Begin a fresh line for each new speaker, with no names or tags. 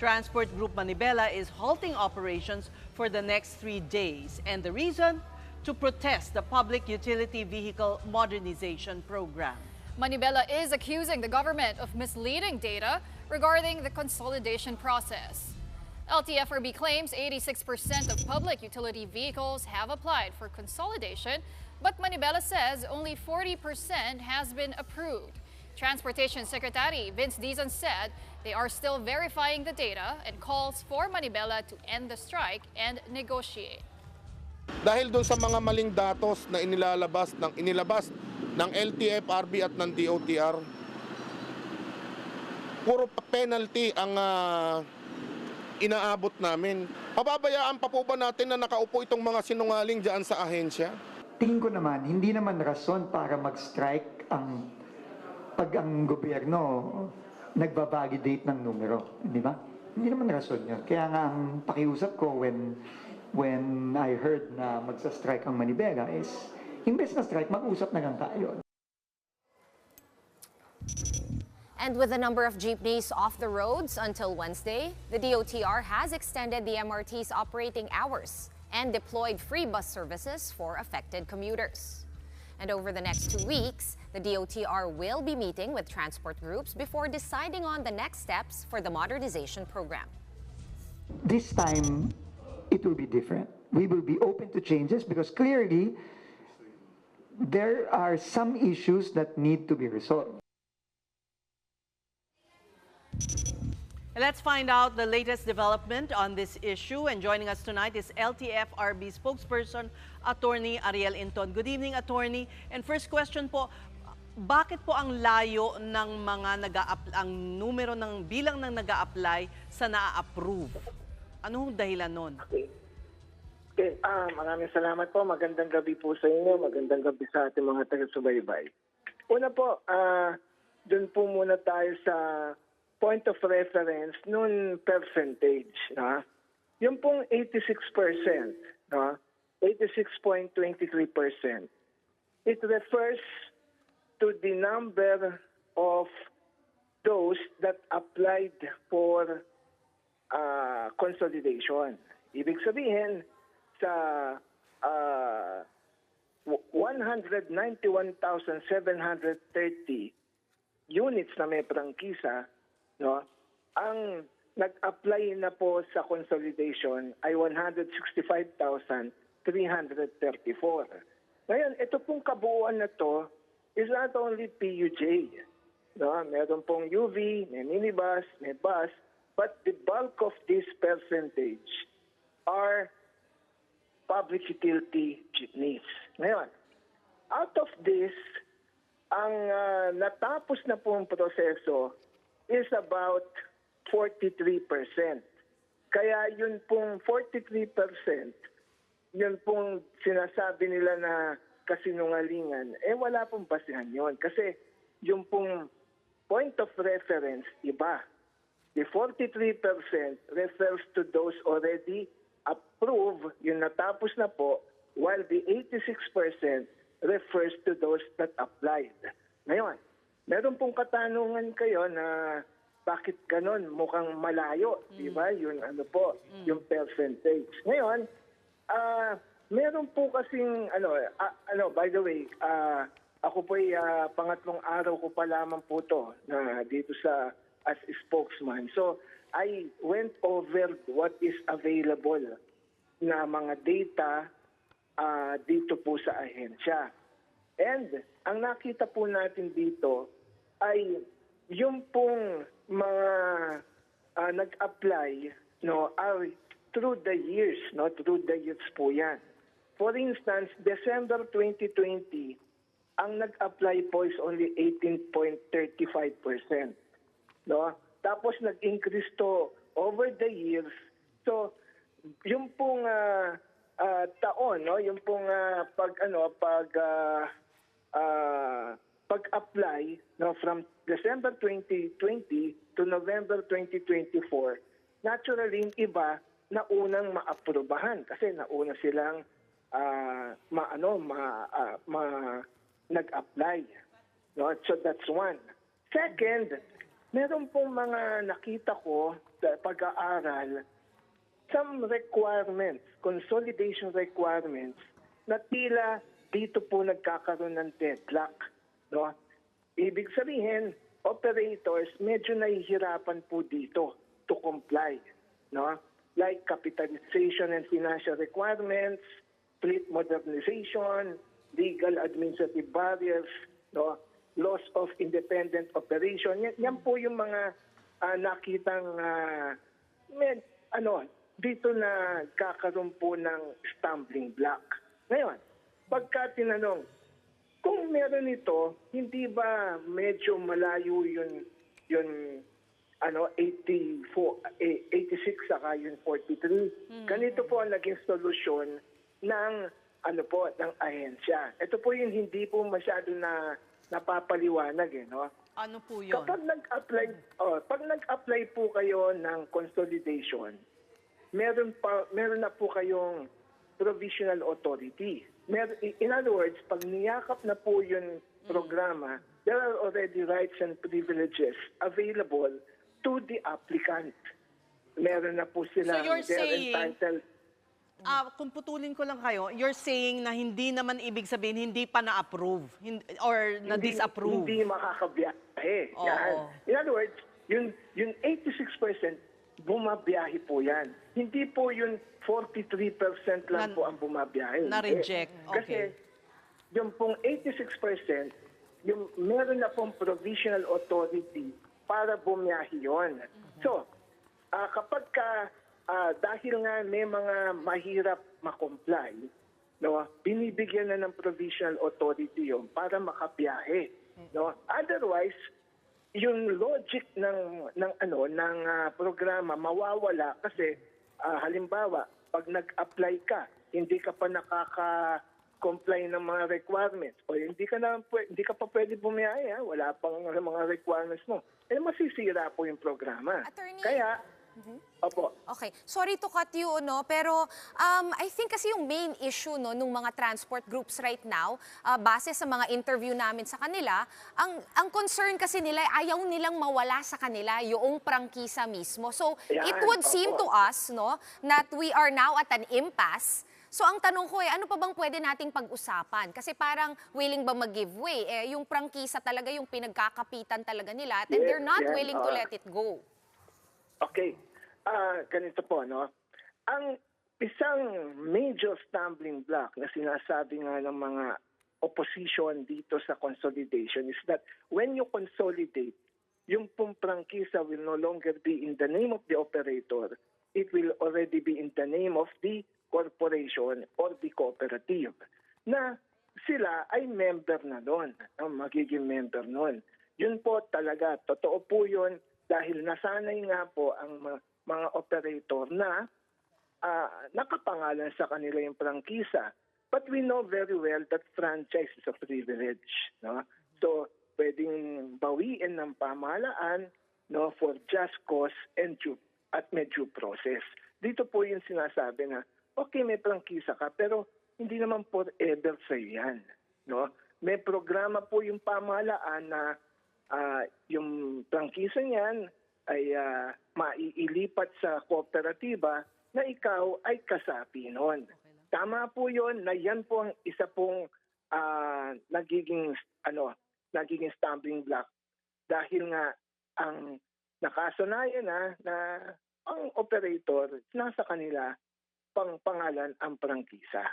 Transport Group Manibela is halting operations for the next 3 days. And the reason? To protest the Public Utility Vehicle Modernization Program.
Manibela is accusing the government of misleading data regarding the consolidation process. LTFRB claims 86% of public utility vehicles have applied for consolidation, but Manibela says only 40% has been approved. Transportation Secretary Vince Dizon said they are still verifying the data and calls for Manibela to end the strike and negotiate.
Dahil doon sa mga maling datos na inilabas ng LTFRB at ng DOTR, puro penalty ang inaabot namin. Pababayaan pa po ba natin na nakaupo itong mga sinungaling dyan sa ahensya?
Tingin ko naman, hindi naman rason para mag-strike pag ang gobyerno nagbabalidate ng numero, di ba? Hindi naman rason yun. Kaya nga ang pakiusap ko when I heard na magsa-strike ang Manibela is, imbes na strike, mag-usap na lang tayo.
And with the number of jeepneys off the roads until Wednesday, the DOTR has extended the MRT's operating hours and deployed free bus services for affected commuters. And over the next 2 weeks, the DOTR will be meeting with transport groups before deciding on the next steps for the modernization program.
This time, it will be different. We will be open to changes because clearly, there are some issues that need to be resolved.
Let's find out the latest development on this issue. And joining us tonight is LTFRB spokesperson, Attorney Ariel Inton. Good evening, Attorney. And first question po, bakit po ang layo ng mga ang numero ng bilang ng nag-a-apply sa na-approve? Anong dahilan nun?
Okay, maraming salamat po. Magandang gabi po sa inyo. Magandang gabi sa ating mga taga-subaybay. Una po, dun po muna tayo sa point of reference nun percentage. No? Yung pong 86%, no? 86.23%, it refers to the number of those that applied for consolidation. Ibig sabihin, sa 191,730 units na may prangkisa, no, ang nag-apply na po sa consolidation ay 165,334. Ngayon, ito pong kabuuan na to is not only PUJ. No? Meron pong UV, may minibus, may bus, but the bulk of this percentage are public utility jeepneys. Ngayon, out of this, ang natapos na pong proseso is about 43%. Kaya yun pong 43%, yun pong sinasabi nila na kasinungalingan, wala pong basihan yun. Kasi yung pong point of reference, iba. The 43% refers to those already approved, yung natapos na po, while the 86% refers to those that applied. Ngayon, meron pong katanungan kayo na bakit ganon mukhang malayo, di ba? Yun yung percentage. Ngayon, meron po kasing by the way, ako po pangatlong araw ko pa lamang po to na dito sa as spokesman. So, I went over what is available na mga data dito po sa ahensya. And ang nakita po natin dito ay yung pong mga nag-apply, no, are through the years, no, through the years po yan. For instance, December 2020, ang nag-apply po is only 18.35%. No? Tapos nag-increase to over the years. So, yung pong taon, no, yung pong pag-apply, no, from December 2020 to November 2024, naturally yung iba na unang maaprubahan kasi nauna silang nag-apply. No? So that's one. Second, meron pong mga nakita ko pag-aaral some requirements, consolidation requirements na tila dito po nagkakaroon ng deadlock. No? Ibig sabihin, operators medyo nahihirapan po dito to comply. No? Like capitalization and financial requirements, fleet modernization, legal administrative barriers, no? Loss of independent operation. Yan po yung mga nakitang dito na kakaroon po ng stumbling block. Ngayon, pagka tinanong, kung meron ito, hindi ba medyo malayo yun 86 saka yung 43? Ganito po ang naging solusyon ng ng ahensya. Ito po yung hindi po masyado na napapaliwanag no?
Ano po yun?
Kapag nag-apply po kayo ng consolidation, meron na po kayong provisional authority. In other words, pag niyakap na po yung programa, there are already rights and privileges available to the applicant. Meron na po sila,
So you're
they're
saying,
entitled.
kung putulin ko lang kayo, you're saying na hindi naman ibig sabihin hindi pa na-approve or na-disapprove.
Hindi makakabiyahe.
Oo.
Yan. In other words, yung 86%, bumabiyahe po yan. Hindi po yung 43% lang po ang bumabiyahe.
Na-reject.
Kasi
Okay.
yung pong 86%, yung meron na pong provisional authority para bumiyahe yun. So, kapag dahil nga may mga mahirap makomply, no, binibigyan na ng provisional authority yun para makabiyahe. No? Otherwise, yung logic ng programa mawawala kasi halimbawa pag nag-apply ka hindi ka pa nakaka-comply ng mga requirements o hindi ka pa pwede bumiyahe wala pang mga requirements mo masisira po yung programa.
Attorney?
Kaya Opo.
Okay. Sorry to cut you, pero I think kasi yung main issue nung mga transport groups right now, base sa mga interview namin sa kanila, ang concern kasi nila, ayaw nilang mawala sa kanila yung prangkisa mismo. So, it would seem to us, that we are now at an impasse. So, ang tanong ko ano pa bang pwede nating pag-usapan? Kasi parang willing ba mag-give way? Yung prangkisa talaga yung pinagkakapitan talaga nila and they're not willing to let it go.
Okay. Ganito po, Ang isang major stumbling block na sinasabi nga ng mga opposition dito sa consolidation is that when you consolidate, yung pong prangkisa will no longer be in the name of the operator. It will already be in the name of the corporation or the cooperative na sila ay member na doon, magiging member noon. Yun po talaga, totoo po yun dahil nasanay nga po ang mga operator na nakapangalan sa kanila yung prangkisa. But we know very well that franchise is a privilege. No? So, pwedeng bawiin ng pamahalaan for just cause and may due process. Dito po yung sinasabi na, okay, may prangkisa ka, pero hindi naman forever sa'yo yan. No? May programa po yung pamahalaan na yung prangkisa niyan ay maiilipat sa kooperatiba na ikaw ay kasapi nun. Tama po yun na yan po ang isa pong nagiging stumbling block dahil nga ang nakasanayan na ang operator nasa kanila pangalan ang prangkisa.